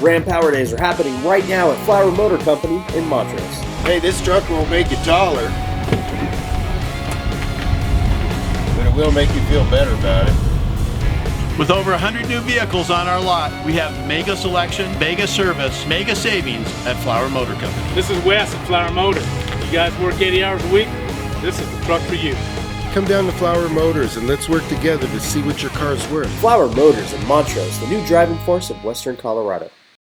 Ram Power Days are happening right now at Flower Motor Company in Montrose. Hey, this truck won't make you taller, but it will make you feel better about it. With over 100 new vehicles on our lot, we have mega selection, mega service, mega savings at Flower Motor Company. This is Wes at Flower Motor. You guys work 80 hours a week? This is the truck for you. Come down to Flower Motors and let's work together to see what your car's worth. Flower Motors in Montrose, the new driving force of Western Colorado.